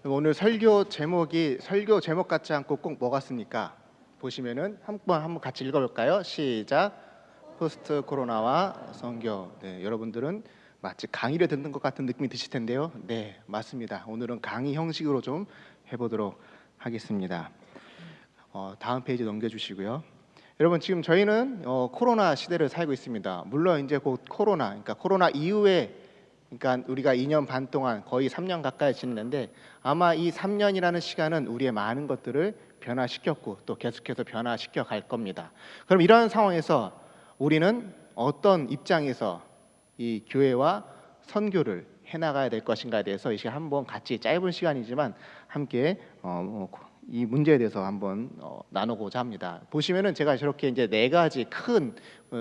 오늘 설교 제목 같지 않고 꼭 뭐 같습니까? 보시면은 한번 같이 읽어볼까요? 시작. 포스트 코로나와 선교. 네, 여러분들은 마치 강의를 듣는 것 같은 느낌이 드실 텐데요. 네, 맞습니다. 오늘은 강의 형식으로 좀 해보도록 하겠습니다. 다음 페이지 넘겨주시고요. 여러분, 지금 저희는 코로나 시대를 살고 있습니다. 물론 이제 곧 그러니까 코로나 이후에, 그러니까 우리가 2년 반 동안 거의 3년 가까이 지냈는데, 아마 이 3년이라는 시간은 우리의 많은 것들을 변화시켰고 또 계속해서 변화시켜 갈 겁니다. 그럼 이런 상황에서 우리는 어떤 입장에서 이 교회와 선교를 해나가야 될 것인가에 대해서 이 시간 한번 같이, 짧은 시간이지만 함께 이 문제에 대해서 한번 나누고자 합니다. 보시면은 제가 저렇게 이제 4가지 큰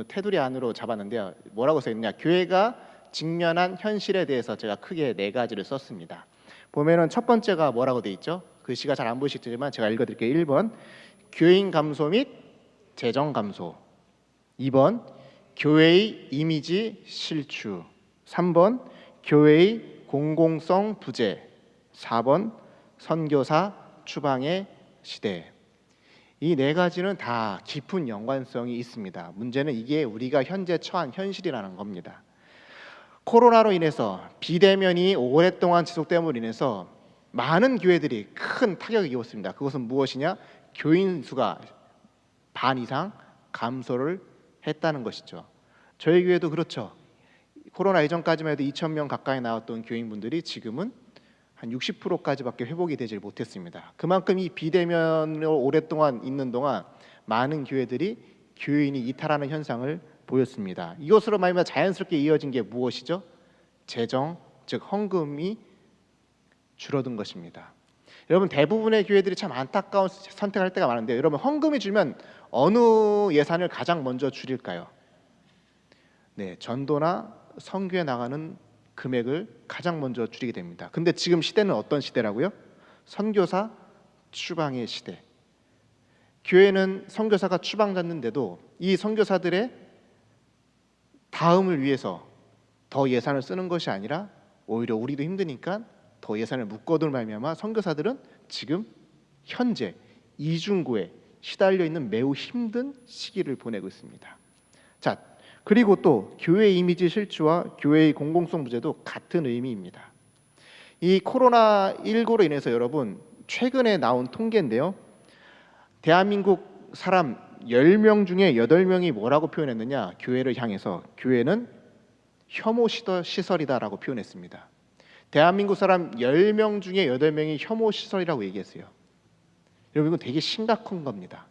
테두리 안으로 잡았는데요. 뭐라고 써 있느냐? 교회가 직면한 현실에 대해서 제가 크게 4가지를 썼습니다. 보면은 첫 번째가 뭐라고 돼 있죠? 글씨가 잘 안 보이시지만 제가 읽어드릴게요. 1번 교인 감소 및 재정 감소, 2번 교회의 이미지 실추, 3번 교회의 공공성 부재, 4번 선교사 추방의 시대. 이 4가지는 다 깊은 연관성이 있습니다. 문제는 이게 우리가 현재 처한 현실이라는 겁니다. 코로나로 인해서 비대면이 오랫동안 지속됨으로 인해서 많은 교회들이 큰 타격을 입었습니다. 그것은 무엇이냐? 교인 수가 반 이상 감소를 했다는 것이죠. 저희 교회도 그렇죠. 코로나 이전까지만 해도 2,000명 가까이 나왔던 교인분들이 지금은 한 60%까지밖에 회복이 되질 못했습니다. 그만큼 이 비대면으로 오랫동안 있는 동안 많은 교회들이 교인이 이탈하는 현상을 보였습니다. 이것으로 말미암아 자연스럽게 이어진 게 무엇이죠? 재정, 즉 헌금이 줄어든 것입니다. 여러분, 대부분의 교회들이 참 안타까운 선택을 할 때가 많은데, 여러분, 헌금이 줄면 어느 예산을 가장 먼저 줄일까요? 네, 전도나 선교에 나가는 금액을 가장 먼저 줄이게 됩니다. 근데 지금 시대는 어떤 시대라고요? 선교사 추방의 시대. 교회는 선교사가 추방됐는데도 이 선교사들의 다음을 위해서 더 예산을 쓰는 것이 아니라 오히려 우리도 힘드니까 더 예산을 묶어둘 말미암아 선교사들은 지금 현재 이중고에 시달려 있는 매우 힘든 시기를 보내고 있습니다. 자, 그리고 또 교회 이미지 실추와 교회의 공공성 부재도 같은 의미입니다. 이 코로나19로 인해서 여러분, 최근에 나온 통계인데요, 대한민국 사람 10명 중에 8명이 뭐라고 표현했느냐? 교회를 향해서 교회는 혐오 시설이다라고 표현했습니다. 대한민국 사람 10명 중에 8명이 혐오 시설이라고 얘기했어요. 여러분, 이건 되게 심각한 겁니다.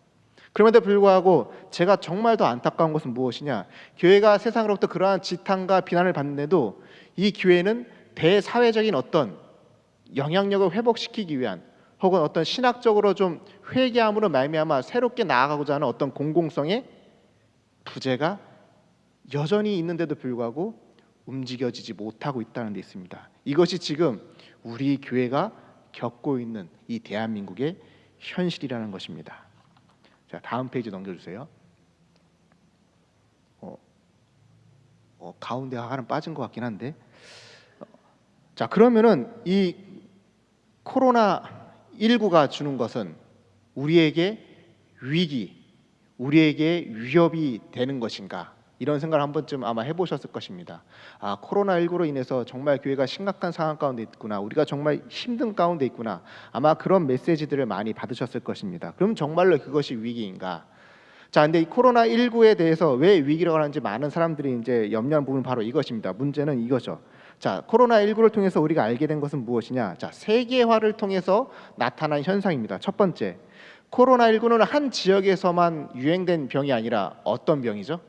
그럼에도 불구하고 제가 정말 더 안타까운 것은 무엇이냐? 교회가 세상으로부터 그러한 지탄과 비난을 받는데도 이 교회는 대사회적인 어떤 영향력을 회복시키기 위한, 혹은 어떤 신학적으로 좀 회개함으로 말미암아 새롭게 나아가고자 하는 어떤 공공성의 부재가 여전히 있는데도 불구하고 움직여지지 못하고 있다는 데 있습니다. 이것이 지금 우리 교회가 겪고 있는 이 대한민국의 현실이라는 것입니다. 자, 다음 페이지 넘겨주세요. 가운데 하나는 빠진 것 같긴 한데, 자, 그러면은 이 코로나19가 주는 것은 우리에게 위기, 우리에게 위협이 되는 것인가? 이런 생각을 한 번쯤 아마 해보셨을 것입니다. 아, 코로나19로 인해서 정말 교회가 심각한 상황 가운데 있구나, 우리가 정말 힘든 가운데 있구나, 아마 그런 메시지들을 많이 받으셨을 것입니다. 그럼 정말로 그것이 위기인가? 자, 근데 이 코로나19에 대해서 왜 위기라고 하는지 많은 사람들이 이제 염려한 부분은 바로 이것입니다. 문제는 이거죠. 자, 코로나19를 통해서 우리가 알게 된 것은 무엇이냐? 자, 세계화를 통해서 나타난 현상입니다. 첫 번째, 코로나19는 한 지역에서만 유행된 병이 아니라 어떤 병이죠?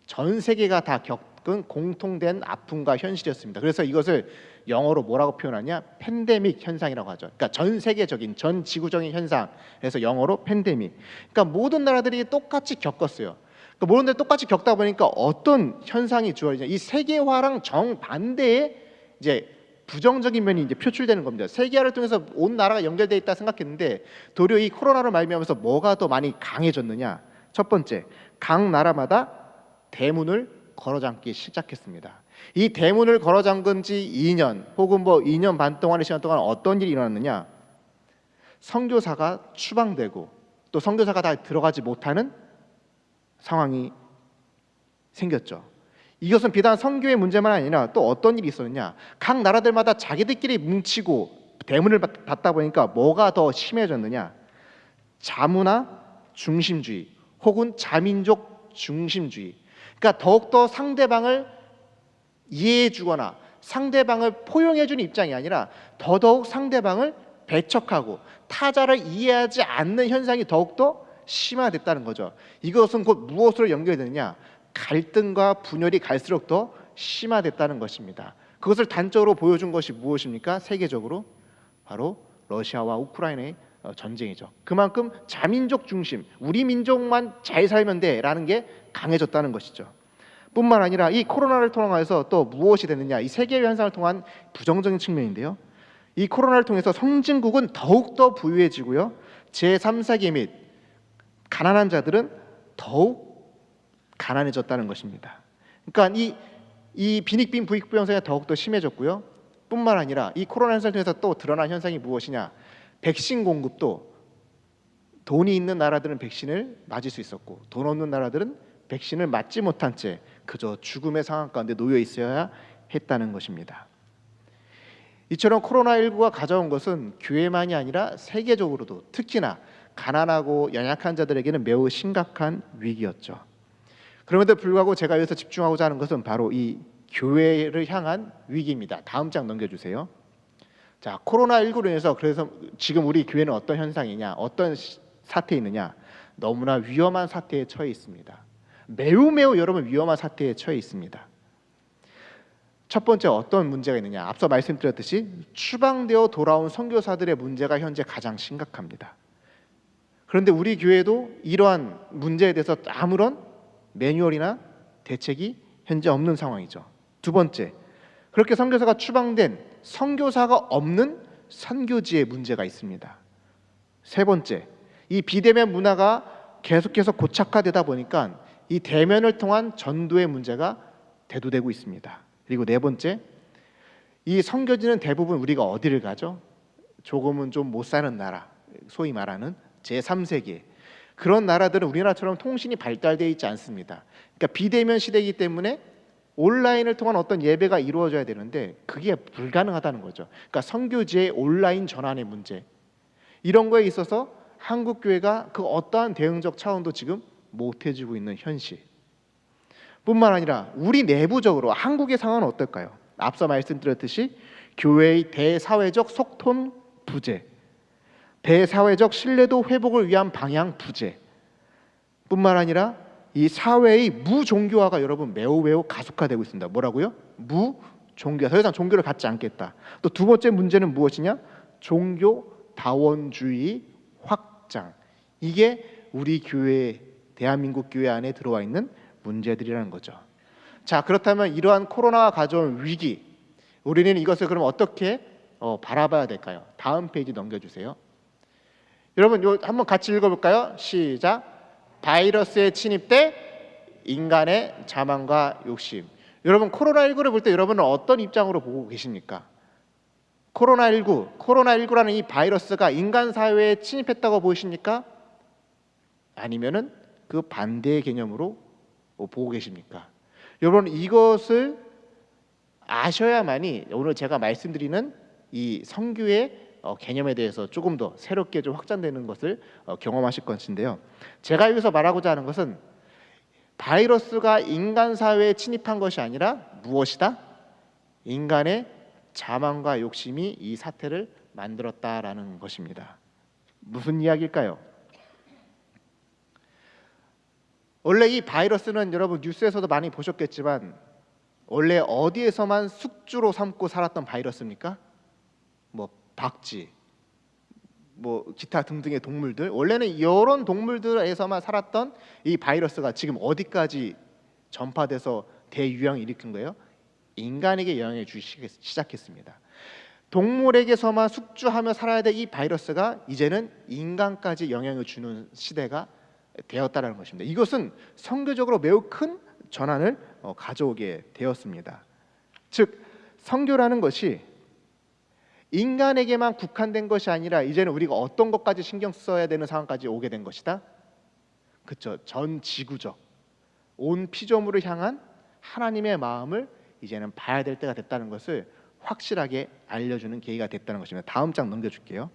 전 세계가 다 겪은 공통된 아픔과 현실이었습니다. 그래서 이것을 영어로 뭐라고 표현하냐? 팬데믹 현상이라고 하죠. 그러니까 전 세계적인, 전 지구적인 현상. 그래서 영어로 팬데믹. 그러니까 모든 나라들이 똑같이 겪었어요. 그러니까 모든 나라들이 똑같이 겪다 보니까 어떤 현상이 주어지냐? 이 세계화랑 정반대의 이제 부정적인 면이 이제 표출되는 겁니다. 세계화를 통해서 온 나라가 연결되어 있다 생각했는데, 도리어 이 코로나를 말미암아서 뭐가 더 많이 강해졌느냐? 첫 번째, 각 나라마다 대문을 걸어잠기 시작했습니다. 이 대문을 걸어 잠근 지 2년 혹은 뭐 2년 반 동안의 시간 동안 어떤 일이 일어났느냐? 선교사가 추방되고 또 선교사가 다 들어가지 못하는 상황이 생겼죠. 이것은 비단 선교의 문제만 아니라 또 어떤 일이 있었느냐? 각 나라들마다 자기들끼리 뭉치고 대문을 닫다 보니까 뭐가 더 심해졌느냐? 자문화 중심주의 혹은 자민족 중심주의. 그러니까 더욱더 상대방을 이해해주거나 상대방을 포용해주는 입장이 아니라 더더욱 상대방을 배척하고 타자를 이해하지 않는 현상이 더욱더 심화됐다는 거죠. 이것은 곧 무엇으로 연결되느냐? 갈등과 분열이 갈수록 더 심화됐다는 것입니다. 그것을 단적으로 보여준 것이 무엇입니까? 세계적으로 바로 러시아와 우크라이나의 전쟁이죠. 그만큼 자민족 중심, 우리 민족만 잘 살면 돼라는 게 강해졌다는 것이죠. 뿐만 아니라 이 코로나를 통해서 또 무엇이 됐느냐? 이 세계의 현상을 통한 부정적인 측면인데요. 이 코로나를 통해서 선진국은 더욱더 부유해지고요. 제3, 4계 및 가난한 자들은 더욱 가난해졌다는 것입니다. 그러니까 이 빈익빈 부익부 현상이 더욱더 심해졌고요. 뿐만 아니라 이 코로나 현상을 통해서 또 드러난 현상이 무엇이냐? 백신 공급도 돈이 있는 나라들은 백신을 맞을 수 있었고 돈 없는 나라들은 백신을 맞지 못한 채 그저 죽음의 상황 가운데 놓여 있어야 했다는 것입니다. 이처럼 코로나19가 가져온 것은 교회만이 아니라 세계적으로도 특히나 가난하고 연약한 자들에게는 매우 심각한 위기였죠. 그럼에도 불구하고 제가 여기서 집중하고자 하는 것은 바로 이 교회를 향한 위기입니다. 다음 장 넘겨주세요. 자, 코로나19로 인해서 그래서 지금 우리 교회는 어떤 현상이냐, 어떤 사태에 있느냐? 너무나 위험한 사태에 처해 있습니다. 매우 여러분 위험한 사태에 처해 있습니다. 첫 번째 어떤 문제가 있느냐? 앞서 말씀드렸듯이 추방되어 돌아온 선교사들의 문제가 현재 가장 심각합니다. 그런데 우리 교회도 이러한 문제에 대해서 아무런 매뉴얼이나 대책이 현재 없는 상황이죠. 두 번째, 그렇게 선교사가 추방된 선교사가 없는 선교지에 문제가 있습니다. 세 번째, 이 비대면 문화가 계속해서 고착화되다 보니까 이 대면을 통한 전도의 문제가 대두되고 있습니다. 그리고 네 번째, 이 선교지는 대부분 우리가 어디를 가죠? 조금은 좀 못 사는 나라, 소위 말하는 제3세계 그런 나라들은 우리나라처럼 통신이 발달되어 있지 않습니다. 그러니까 비대면 시대이기 때문에 온라인을 통한 어떤 예배가 이루어져야 되는데 그게 불가능하다는 거죠. 그러니까 선교지의 온라인 전환의 문제 이런 거에 있어서 한국 교회가 그 어떠한 대응적 차원도 지금 못 해주고 있는 현실. 뿐만 아니라 우리 내부적으로 한국의 상황은 어떨까요? 앞서 말씀드렸듯이 교회의 대사회적 속통 부재, 대사회적 신뢰도 회복을 위한 방향 부재. 뿐만 아니라 이 사회의 무종교화가 여러분 매우 가속화되고 있습니다. 뭐라고요? 무종교화. 더 이상 종교를 갖지 않겠다. 또 두 번째 문제는 무엇이냐? 종교 다원주의 확장. 이게 우리 교회, 대한민국 교회 안에 들어와 있는 문제들이라는 거죠. 자, 그렇다면 이러한 코로나가 가져온 위기, 우리는 이것을 그럼 어떻게 바라봐야 될까요? 다음 페이지 넘겨주세요. 여러분, 요 한번 같이 읽어볼까요? 시작. 바이러스의 침입 때 인간의 자만과 욕심. 여러분, 코로나19를 볼 때 여러분은 어떤 입장으로 보고 계십니까? 코로나19라는 이 바이러스가 인간 사회에 침입했다고 보십니까? 아니면은 그 반대의 개념으로 보고 계십니까? 여러분, 이것을 아셔야만이 오늘 제가 말씀드리는 이 선교의 개념에 대해서 조금 더 새롭게 좀 확장되는 것을 경험하실 것인데요. 제가 여기서 말하고자 하는 것은 바이러스가 인간 사회에 침입한 것이 아니라 무엇이다? 인간의 자만과 욕심이 이 사태를 만들었다라는 것입니다. 무슨 이야기일까요? 원래 이 바이러스는 여러분 뉴스에서도 많이 보셨겠지만 원래 어디에서만 숙주로 삼고 살았던 바이러스입니까? 뭐 박쥐, 뭐 기타 등등의 동물들, 원래는 이런 동물들에서만 살았던 이 바이러스가 지금 어디까지 전파돼서 대유행을 일으킨 거예요? 인간에게 영향을 주기 시작했습니다. 동물에게서만 숙주하며 살아야 될 이 바이러스가 이제는 인간까지 영향을 주는 시대가 되었다는 것입니다. 이것은 선교적으로 매우 큰 전환을 가져오게 되었습니다. 즉 선교라는 것이 인간에게만 국한된 것이 아니라 이제는 우리가 어떤 것까지 신경 써야 되는 상황까지 오게 된 것이다. 그렇죠. 전 지구적 온 피조물을 향한 하나님의 마음을 이제는 봐야 될 때가 됐다는 것을 확실하게 알려주는 계기가 됐다는 것입니다. 다음 장 넘겨줄게요.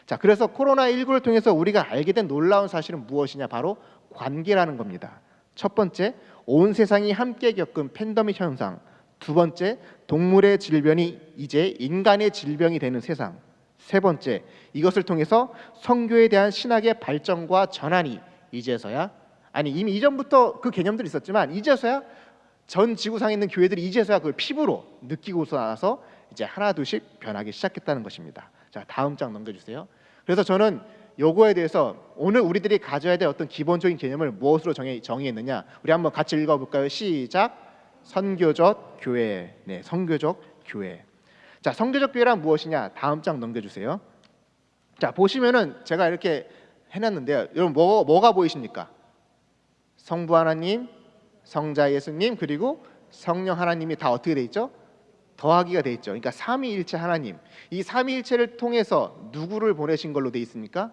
자, 그래서 코로나19를 통해서 우리가 알게 된 놀라운 사실은 무엇이냐? 바로 관계라는 겁니다. 첫 번째, 온 세상이 함께 겪은 팬데믹 현상. 두 번째, 동물의 질병이 이제 인간의 질병이 되는 세상. 세 번째, 이것을 통해서 선교에 대한 신학의 발전과 전환이 이제서야, 아니 이미 이전부터 그 개념들이 있었지만 이제서야 전 지구상에 있는 교회들이 이제서야 그걸 피부로 느끼고서 나서 이제 하나 둘씩 변하기 시작했다는 것입니다. 자, 다음 장 넘겨주세요. 그래서 저는 요거에 대해서 오늘 우리들이 가져야 될 어떤 기본적인 개념을 무엇으로 정의했느냐? 우리 한번 같이 읽어볼까요? 시작. 선교적 교회. 네, 선교적 교회. 자, 선교적 교회란 무엇이냐? 다음 장 넘겨주세요. 자, 보시면은 제가 이렇게 해놨는데요. 여러분 뭐가 보이십니까? 성부 하나님, 성자 예수님, 그리고 성령 하나님이 다 어떻게 돼 있죠? 더하기가 돼 있죠. 그러니까 삼위일체 하나님. 이 삼위일체를 통해서 누구를 보내신 걸로 돼 있습니까?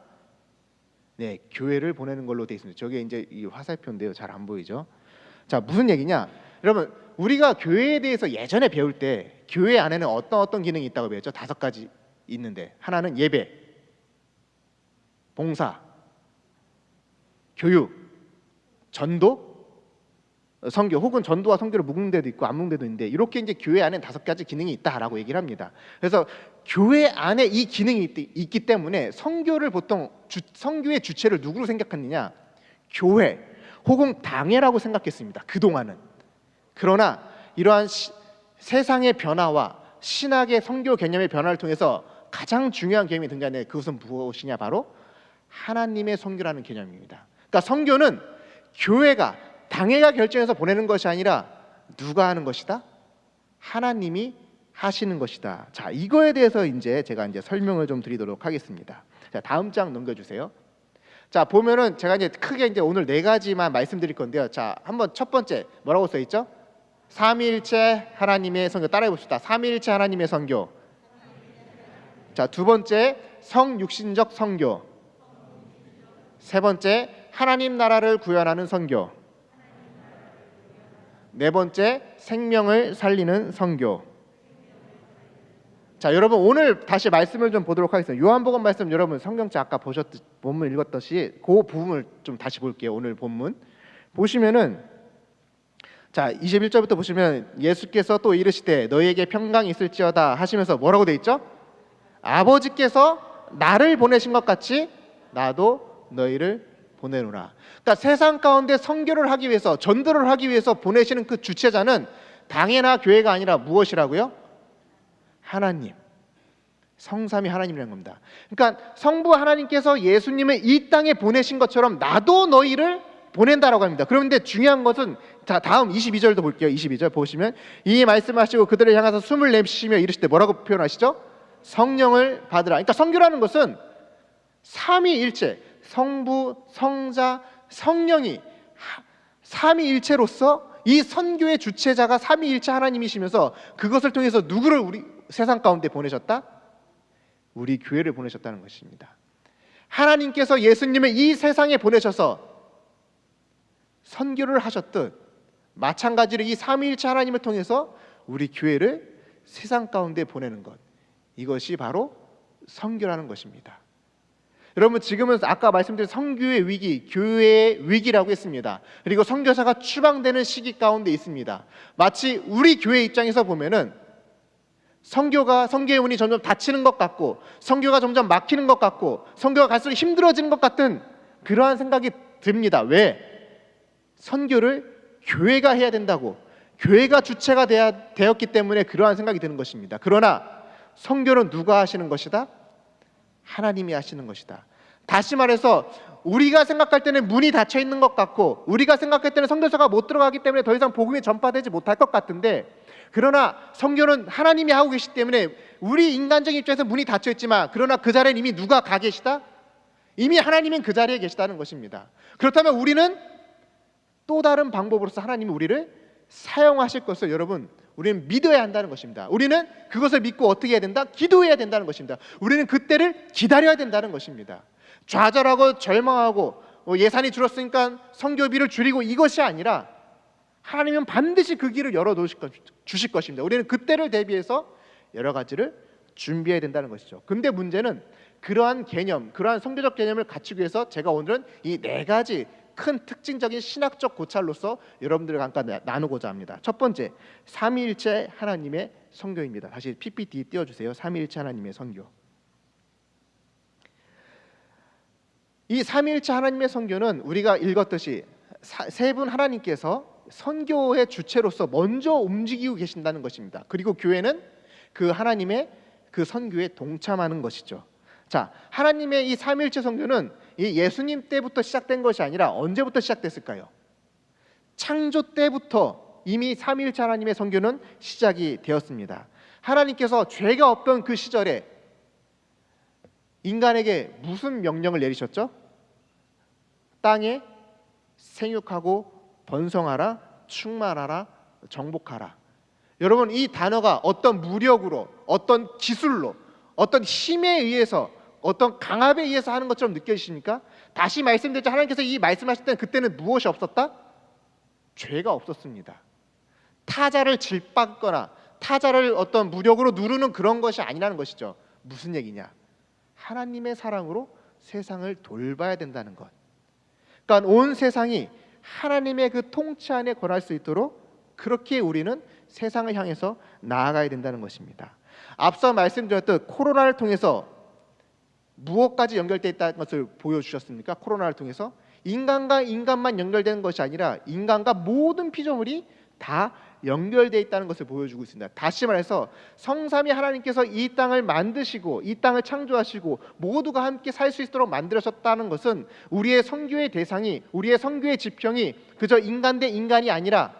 네, 교회를 보내는 걸로 돼 있습니다. 저게 이제 이 화살표인데요. 잘 안 보이죠? 자, 무슨 얘기냐? 여러분, 우리가 교회에 대해서 예전에 배울 때 교회 안에는 어떤 기능이 있다고 배웠죠? 5가지 있는데, 하나는 예배, 봉사, 교육, 전도, 선교, 혹은 전도와 선교를 묶는 데도 있고 안 묶는 데도 있는데, 이렇게 이제 교회 안에 5가지 기능이 있다라고 얘기를 합니다. 그래서 교회 안에 이 기능이 있기 때문에 선교를 보통 선교의 주체를 누구로 생각했느냐? 교회 혹은 당회라고 생각했습니다. 그동안은. 그러나 이러한 세상의 변화와 신학의 선교 개념의 변화를 통해서 가장 중요한 개념이 등장하는데, 그것은 무엇이냐? 바로 하나님의 선교라는 개념입니다. 그러니까 선교는 교회가, 당회가 결정해서 보내는 것이 아니라 누가 하는 것이다? 하나님이 하시는 것이다. 자, 이거에 대해서 제가 설명을 좀 드리도록 하겠습니다. 자, 다음 장 넘겨주세요. 자, 보면은 제가 크게 오늘 4가지만 말씀드릴 건데요. 자, 한번 첫 번째 뭐라고 써 있죠? 삼위일체 하나님의 선교. 따라해 봅시다. 삼위일체 하나님의 선교. 자, 두 번째 성육신적 선교. 세 번째 하나님 나라를 구현하는 선교. 네 번째 생명을 살리는 선교. 자, 여러분 오늘 다시 말씀을 좀 보도록 하겠습니다. 요한복음 말씀, 여러분 성경책 아까 본문 읽었듯이 그 부분을 좀 다시 볼게요. 오늘 본문 보시면은, 자, 21절부터 보시면 예수께서 또 이르시되 너희에게 평강이 있을지어다 하시면서 뭐라고 돼 있죠? 아버지께서 나를 보내신 것 같이 나도 너희를 보내노라. 그러니까 세상 가운데 선교를 하기 위해서, 전도를 하기 위해서 보내시는 그 주체자는 당회나 교회가 아니라 무엇이라고요? 하나님, 성삼위 하나님이라는 겁니다. 그러니까 성부 하나님께서 예수님을 이 땅에 보내신 것처럼 나도 너희를 보낸다라고 합니다. 그런데 중요한 것은, 자, 다음 22절도 볼게요. 22절 보시면, 이 말씀하시고 그들을 향해서 숨을 내쉬며 이르시되 뭐라고 표현하시죠? 성령을 받으라. 그러니까 선교라는 것은 삼위일체, 성부, 성자, 성령이 삼위일체로서 이 선교의 주체자가 삼위일체 하나님이시면서 그것을 통해서 누구를 우리 세상 가운데 보내셨다? 우리 교회를 보내셨다는 것입니다. 하나님께서 예수님을 이 세상에 보내셔서 선교를 하셨듯 마찬가지로 이 삼위일체 하나님을 통해서 우리 교회를 세상 가운데 보내는 것, 이것이 바로 선교라는 것입니다. 여러분, 지금은 아까 말씀드린 선교의 위기, 교회의 위기라고 했습니다. 그리고 선교사가 추방되는 시기 가운데 있습니다. 마치 우리 교회 입장에서 보면은 선교의 문이 점점 닫히는 것 같고, 선교가 점점 막히는 것 같고, 선교가 갈수록 힘들어지는 것 같은 그러한 생각이 듭니다. 왜? 선교를 교회가 해야 된다고, 교회가 주체가 되었기 때문에 그러한 생각이 드는 것입니다. 그러나 선교는 누가 하시는 것이다? 하나님이 하시는 것이다. 다시 말해서 우리가 생각할 때는 문이 닫혀 있는 것 같고, 우리가 생각할 때는 선교사가 못 들어가기 때문에 더 이상 복음이 전파되지 못할 것 같은데, 그러나 선교는 하나님이 하고 계시기 때문에 우리 인간적인 입장에서 문이 닫혀 있지만, 그러나 그 자리에 이미 누가 가 계시다? 이미 하나님은 그 자리에 계시다는 것입니다. 그렇다면 우리는 또 다른 방법으로서 하나님이 우리를 사용하실 것을 여러분 우리는 믿어야 한다는 것입니다. 우리는 그것을 믿고 어떻게 해야 된다? 기도해야 된다는 것입니다. 우리는 그때를 기다려야 된다는 것입니다. 좌절하고 절망하고 예산이 줄었으니까 선교비를 줄이고 이것이 아니라 하나님은 반드시 그 길을 주실 것입니다. 우리는 그때를 대비해서 여러 가지를 준비해야 된다는 것이죠. 근데 문제는 그러한 개념, 그러한 선교적 개념을 갖추기 위해서 제가 오늘은 이 네 가지 큰 특징적인 신학적 고찰로서 여러분들과 함께 나누고자 합니다. 첫 번째, 삼위일체 하나님의 선교입니다. 다시 PPT 띄워주세요. 삼위일체 하나님의 선교. 이 삼위일체 하나님의 선교는 우리가 읽었듯이 세 분 하나님께서 선교의 주체로서 먼저 움직이고 계신다는 것입니다. 그리고 교회는 그 하나님의 그 선교에 동참하는 것이죠. 자, 하나님의 이 삼위일체 선교는 이 예수님 때부터 시작된 것이 아니라 언제부터 시작됐을까요? 창조 때부터 이미 삼위일체 하나님의 선교는 시작이 되었습니다. 하나님께서 죄가 없던 그 시절에 인간에게 무슨 명령을 내리셨죠? 땅에 생육하고 번성하라, 충만하라, 정복하라. 여러분, 이 단어가 어떤 무력으로, 어떤 기술로, 어떤 힘에 의해서, 어떤 강압에 의해서 하는 것처럼 느껴지십니까? 다시 말씀드리자, 하나님께서 이 말씀하실 때는 그때는 무엇이 없었다? 죄가 없었습니다. 타자를 질받거나 타자를 어떤 무력으로 누르는 그런 것이 아니라는 것이죠. 무슨 얘기냐? 하나님의 사랑으로 세상을 돌봐야 된다는 것. 그러니까 온 세상이 하나님의 그 통치 안에 권할 수 있도록 그렇게 우리는 세상을 향해서 나아가야 된다는 것입니다. 앞서 말씀드렸듯 코로나를 통해서 무엇까지 연결되어 있다는 것을 보여주셨습니까? 코로나를 통해서 인간과 인간만 연결되는 것이 아니라 인간과 모든 피조물이 다 연결되어 있다는 것을 보여주고 있습니다. 다시 말해서 성삼위 하나님께서 이 땅을 만드시고 이 땅을 창조하시고 모두가 함께 살 수 있도록 만들어졌다는 것은 우리의 선교의 대상이, 우리의 선교의 지평이 그저 인간 대 인간이 아니라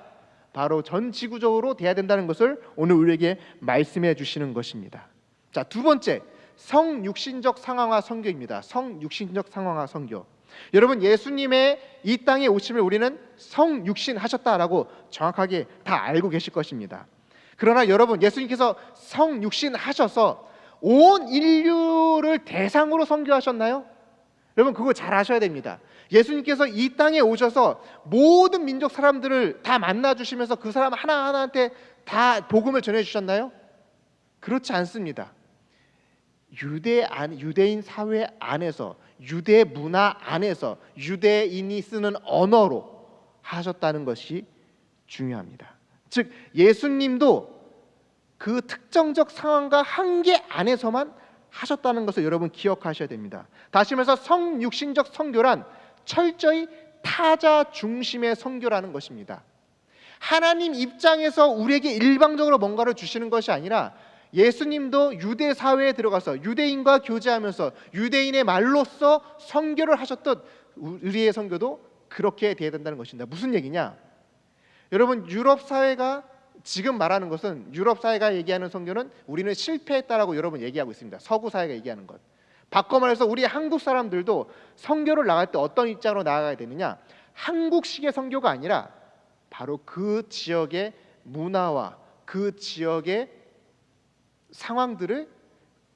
바로 전 지구적으로 돼야 된다는 것을 오늘 우리에게 말씀해 주시는 것입니다. 자, 두 번째, 성육신적 상황화 선교입니다. 성육신적 상황화 선교. 여러분, 예수님의 이 땅에 오심을 우리는 성육신 하셨다라고 정확하게 다 알고 계실 것입니다. 그러나 여러분, 예수님께서 성육신 하셔서 온 인류를 대상으로 선교하셨나요? 여러분, 그거 잘 아셔야 됩니다. 예수님께서 이 땅에 오셔서 모든 민족 사람들을 다 만나주시면서 그 사람 하나하나한테 다 복음을 전해주셨나요? 그렇지 않습니다. 유대인 사회 안에서, 유대 문화 안에서 유대인이 쓰는 언어로 하셨다는 것이 중요합니다. 즉 예수님도 그 특정적 상황과 한계 안에서만 하셨다는 것을 여러분 기억하셔야 됩니다. 다시 말해서 성육신적 선교란 철저히 타자 중심의 선교라는 것입니다. 하나님 입장에서 우리에게 일방적으로 뭔가를 주시는 것이 아니라 예수님도 유대 사회에 들어가서 유대인과 교제하면서 유대인의 말로써 선교를 하셨듯 우리의 선교도 그렇게 돼야 된다는 것입니다. 무슨 얘기냐? 여러분, 유럽 사회가 지금 말하는 것은, 유럽 사회가 얘기하는 선교는 우리는 실패했다라고 여러분 얘기하고 있습니다. 서구 사회가 얘기하는 것. 바꿔 말해서 우리 한국 사람들도 선교를 나갈 때 어떤 입장으로 나아가야 되느냐? 한국식의 선교가 아니라 바로 그 지역의 문화와 그 지역의 상황들을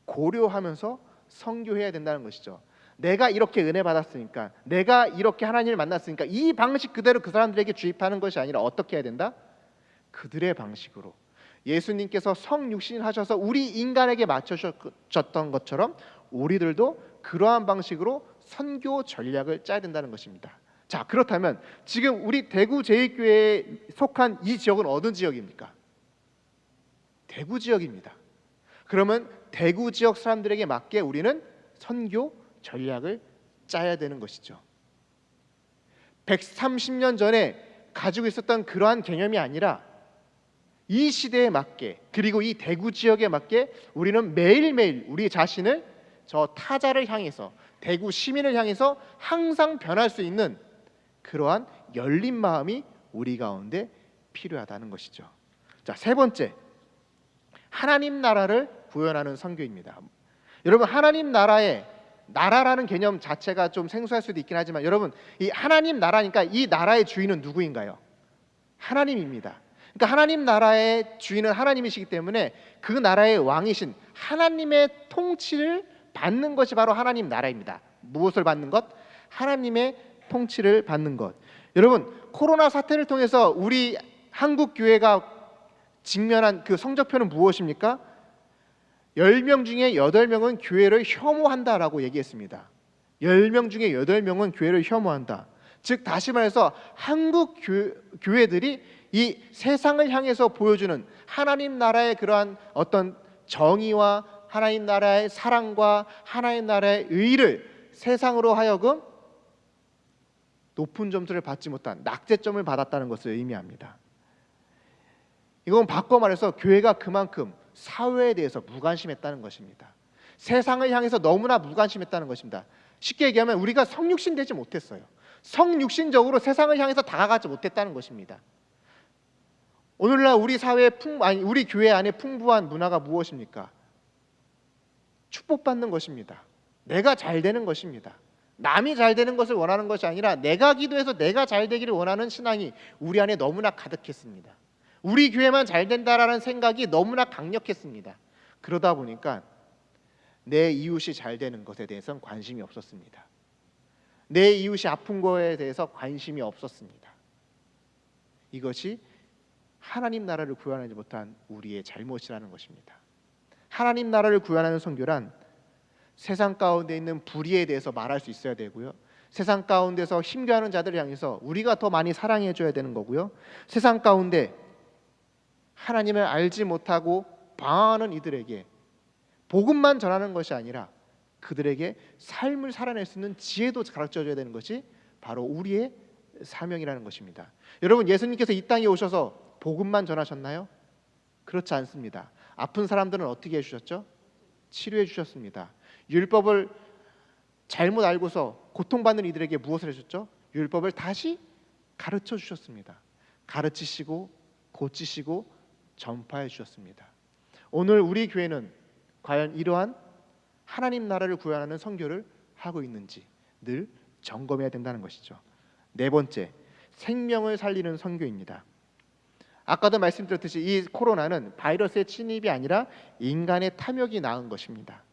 고려하면서 선교해야 된다는 것이죠. 내가 이렇게 은혜 받았으니까, 내가 이렇게 하나님을 만났으니까 이 방식 그대로 그 사람들에게 주입하는 것이 아니라 어떻게 해야 된다? 그들의 방식으로. 예수님께서 성육신을 하셔서 우리 인간에게 맞춰주셨던 것처럼 우리들도 그러한 방식으로 선교 전략을 짜야 된다는 것입니다. 자, 그렇다면 지금 우리 대구 제1교회에 속한 이 지역은 어느 지역입니까? 대구 지역입니다. 그러면 대구 지역 사람들에게 맞게 우리는 선교 전략을 짜야 되는 것이죠. 130년 전에 가지고 있었던 그러한 개념이 아니라 이 시대에 맞게, 그리고 이 대구 지역에 맞게 우리는 매일매일 우리 자신을 저 타자를 향해서, 대구 시민을 향해서 항상 변할 수 있는 그러한 열린 마음이 우리 가운데 필요하다는 것이죠. 자, 세 번째, 하나님 나라를 구현하는 선교입니다. 여러분, 하나님 나라라는 개념 자체가 좀 생소할 수도 있긴 하지만 여러분, 이 하나님 나라니까 이 나라의 주인은 누구인가요? 하나님입니다. 그러니까 하나님 나라의 주인은 하나님이시기 때문에 그 나라의 왕이신 하나님의 통치를 받는 것이 바로 하나님 나라입니다. 무엇을 받는 것? 하나님의 통치를 받는 것. 여러분, 코로나 사태를 통해서 우리 한국 교회가 직면한 그 성적표는 무엇입니까? 10명 중에 8명은 교회를 혐오한다라고 얘기했습니다. 10명 중에 8명은 교회를 혐오한다. 즉 다시 말해서 한국 교회들이 이 세상을 향해서 보여주는 하나님 나라의 그러한 어떤 정의와 하나님 나라의 사랑과 하나님 나라의 의를 세상으로 하여금 높은 점수를 받지 못한 낙제점을 받았다는 것을 의미합니다. 이건 바꿔 말해서 교회가 그만큼 사회에 대해서 무관심했다는 것입니다. 세상을 향해서 너무나 무관심했다는 것입니다. 쉽게 얘기하면 우리가 성육신 되지 못했어요. 성육신적으로 세상을 향해서 다가가지 못했다는 것입니다. 오늘날 우리 사회에 우리 교회 안에 풍부한 문화가 무엇입니까? 축복받는 것입니다. 내가 잘 되는 것입니다. 남이 잘 되는 것을 원하는 것이 아니라 내가 기도해서 내가 잘 되기를 원하는 신앙이 우리 안에 너무나 가득했습니다. 우리 교회만 잘 된다라는 생각이 너무나 강력했습니다. 그러다 보니까 내 이웃이 잘 되는 것에 대해서는 관심이 없었습니다. 내 이웃이 아픈 거에 대해서 관심이 없었습니다. 이것이 하나님 나라를 구현하지 못한 우리의 잘못이라는 것입니다. 하나님 나라를 구현하는 선교란 세상 가운데 있는 불의에 대해서 말할 수 있어야 되고요. 세상 가운데서 힘겨워하는 자들을 향해서 우리가 더 많이 사랑해 줘야 되는 거고요. 세상 가운데 하나님을 알지 못하고 방황하는 이들에게 복음만 전하는 것이 아니라 그들에게 삶을 살아낼 수 있는 지혜도 가르쳐 줘야 되는 것이 바로 우리의 사명이라는 것입니다. 여러분, 예수님께서 이 땅에 오셔서 복음만 전하셨나요? 그렇지 않습니다. 아픈 사람들은 어떻게 해주셨죠? 치료해 주셨습니다. 율법을 잘못 알고서 고통받는 이들에게 무엇을 해주셨죠? 율법을 다시 가르쳐 주셨습니다. 가르치시고 고치시고 전파해 주셨습니다. 오늘 우리 교회는 과연 이러한 하나님 나라를 구현하는 선교를 하고 있는지 늘 점검해야 된다는 것이죠. 네 번째, 생명을 살리는 선교입니다. 아까도 말씀드렸듯이 이 코로나는 바이러스의 침입이 아니라 인간의 탐욕이 낳은 것입니다.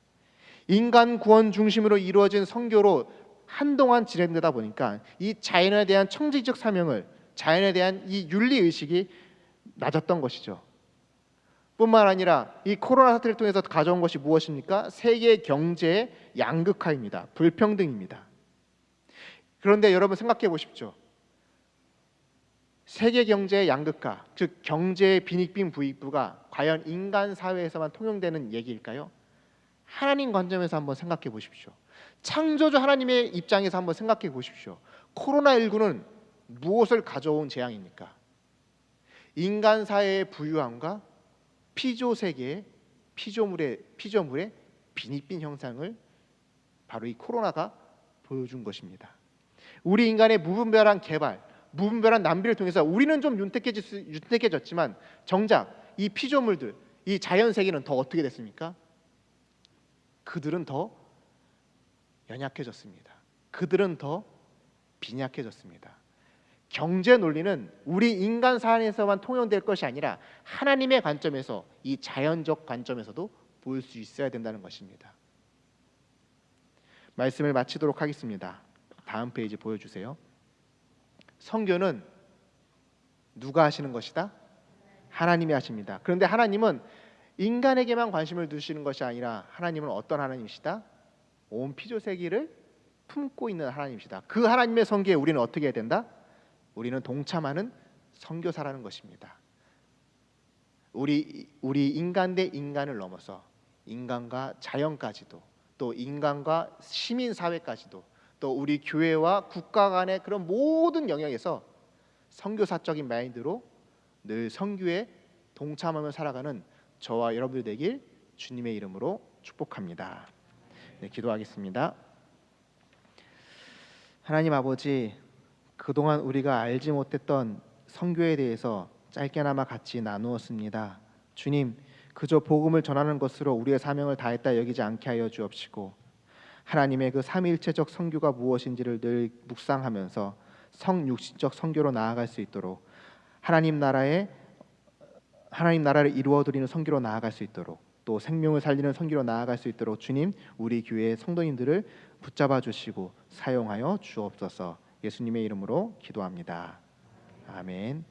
인간 구원 중심으로 이루어진 선교로 한동안 진행되다 보니까 이 자연에 대한 청지적 사명을, 자연에 대한 이 윤리의식이 낮았던 것이죠. 뿐만 아니라 이 코로나 사태를 통해서 가져온 것이 무엇입니까? 세계 경제의 양극화입니다. 불평등입니다. 그런데 여러분 생각해 보십시오. 세계 경제의 양극화, 즉 경제의 빈익빈 부익부가 과연 인간 사회에서만 통용되는 얘기일까요? 하나님 관점에서 한번 생각해 보십시오. 창조주 하나님의 입장에서 한번 생각해 보십시오. 코로나19는 무엇을 가져온 재앙입니까? 인간 사회의 부유함과 피조 세계의 피조물의 빈익빈 형상을 바로 이 코로나가 보여준 것입니다. 우리 인간의 무분별한 개발, 무분별한 낭비를 통해서 우리는 좀 윤택해졌지만 정작 이 피조물들, 이 자연 세계는 더 어떻게 됐습니까? 그들은 더 연약해졌습니다. 그들은 더 빈약해졌습니다. 경제 논리는 우리 인간 사안에서만 통용될 것이 아니라 하나님의 관점에서, 이 자연적 관점에서도 볼 수 있어야 된다는 것입니다. 말씀을 마치도록 하겠습니다. 다음 페이지 보여주세요. 선교는 누가 하시는 것이다? 하나님이 하십니다. 그런데 하나님은 인간에게만 관심을 두시는 것이 아니라 하나님은 어떤 하나님이시다? 온 피조 세계를 품고 있는 하나님이시다. 그 하나님의 선교에 우리는 어떻게 해야 된다? 우리는 동참하는 선교사라는 것입니다. 우리 인간 대 인간을 넘어서 인간과 자연까지도, 또 인간과 시민 사회까지도, 또 우리 교회와 국가 간의 그런 모든 영역에서 선교사적인 마인드로 늘 선교에 동참하며 살아가는 저와 여러분들 되길 주님의 이름으로 축복합니다. 네, 기도하겠습니다. 하나님 아버지, 그동안 우리가 알지 못했던 선교에 대해서 짧게나마 같이 나누었습니다. 주님, 그저 복음을 전하는 것으로 우리의 사명을 다했다 여기지 않게 하여 주옵시고, 하나님의 그 삼위일체적 선교가 무엇인지를 늘 묵상하면서 성육신적 선교로 나아갈 수 있도록 하나님 나라의 하나님 나라를 이루어 드리는 선교로 나아갈 수 있도록, 또 생명을 살리는 선교로 나아갈 수 있도록 주님 우리 교회 성도님들을 붙잡아 주시고 사용하여 주옵소서. 예수님의 이름으로 기도합니다. 아멘.